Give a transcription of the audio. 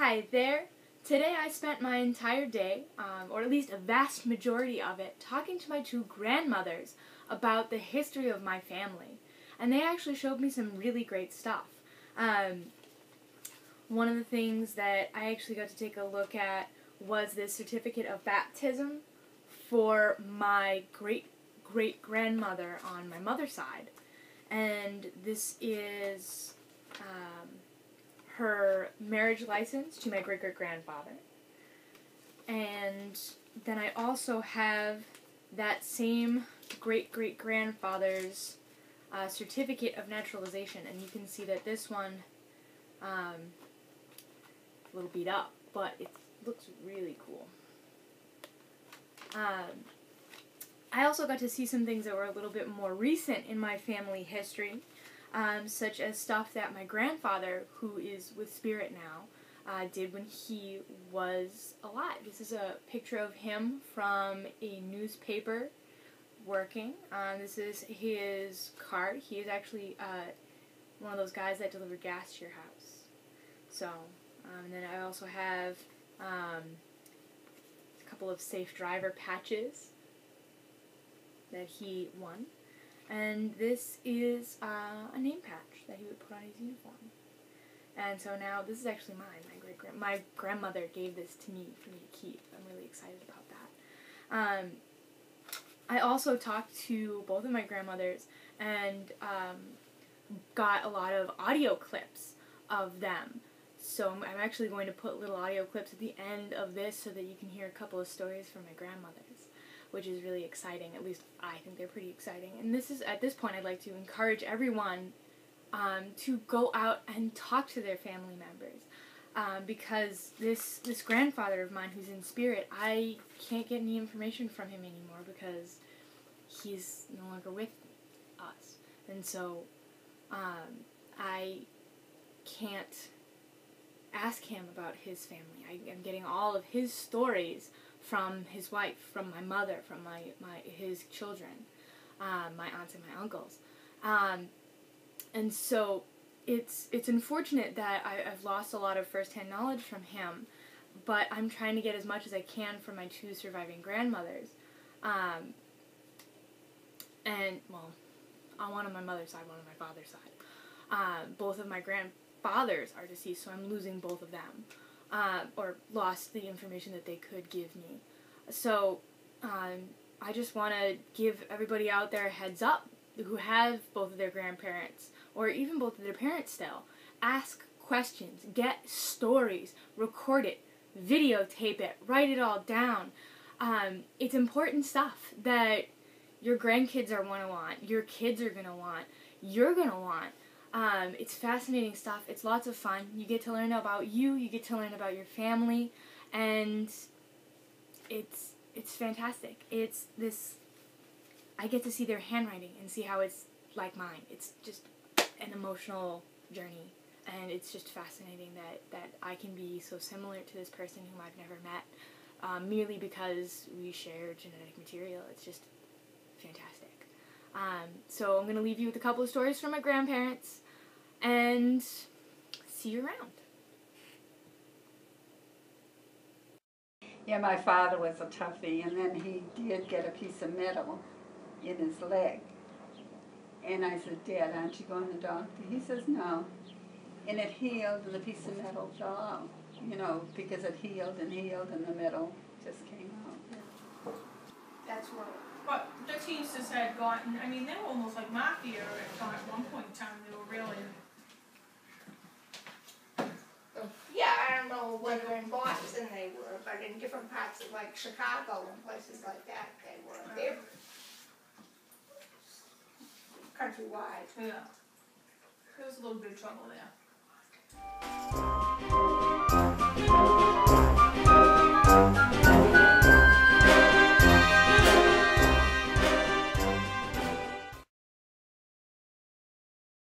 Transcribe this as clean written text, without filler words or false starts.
Hi there. Today I spent my entire day, or at least a vast majority of it, talking to my two grandmothers about the history of my family. And they actually showed me some really great stuff. One of the things that I actually got to take a look at was this certificate of baptism for my great-great-grandmother on my mother's side. And this is her marriage license to my great-great-grandfather. And then I also have that same great-great-grandfather's certificate of naturalization. And you can see that this one a little beat up, but it looks really cool. I also got to see some things that were a little bit more recent in my family history, such as stuff that my grandfather, who is with spirit now, did when he was alive. This is a picture of him from a newspaper working. This is his card. He is actually one of those guys that deliver gas to your house. So, and then I also have a couple of safe driver patches that he won. And this is a name patch that he would put on his uniform. And so now, this is actually mine. My grandmother gave this to me for me to keep. I'm really excited about that. I also talked to both of my grandmothers and got a lot of audio clips of them. So I'm actually going to put little audio clips at the end of this so that you can hear a couple of stories from my grandmothers, which is really exciting. At least I think they're pretty exciting. And this is, at this point, I'd like to encourage everyone to go out and talk to their family members. Because this grandfather of mine who's in spirit, I can't get any information from him anymore because he's no longer with us. And so I can't ask him about his family. I'm getting all of his stories from his wife, from my mother, from his children, my aunts and my uncles. And so it's unfortunate that I've lost a lot of first-hand knowledge from him, but I'm trying to get as much as I can from my two surviving grandmothers. And, well, on one on my mother's side, one on my father's side. Both of my grandfathers are deceased, so I'm losing both of them, or lost the information that they could give me. So I just want to give everybody out there a heads up who have both of their grandparents, or even both of their parents still. Ask questions, get stories, record it, videotape it, write it all down. It's important stuff that your grandkids are going to want, your kids are going to want, you're going to want. It's fascinating stuff. It's lots of fun. You get to learn about you get to learn about your family, and it's fantastic. It's this, I get to see their handwriting and see how it's like mine. It's just an emotional journey, and it's just fascinating that I can be so similar to this person whom I've never met, merely because we share genetic material. It's just fantastic. So I'm going to leave you with a couple of stories from my grandparents, and see you around. Yeah, my father was a toughie, and then he did get a piece of metal in his leg. And I said, Dad, aren't you going to the doctor? He says, no. And it healed, and the piece of metal fell out, because it healed, and the metal just came out. That's what. But the Teamsters had gotten, I mean, they were almost like mafia at one point in time. They were really... Yeah, I don't know whether in Boston they were, but in different parts of like Chicago and places like that they were. They're countrywide. Yeah. There was a little bit of trouble there.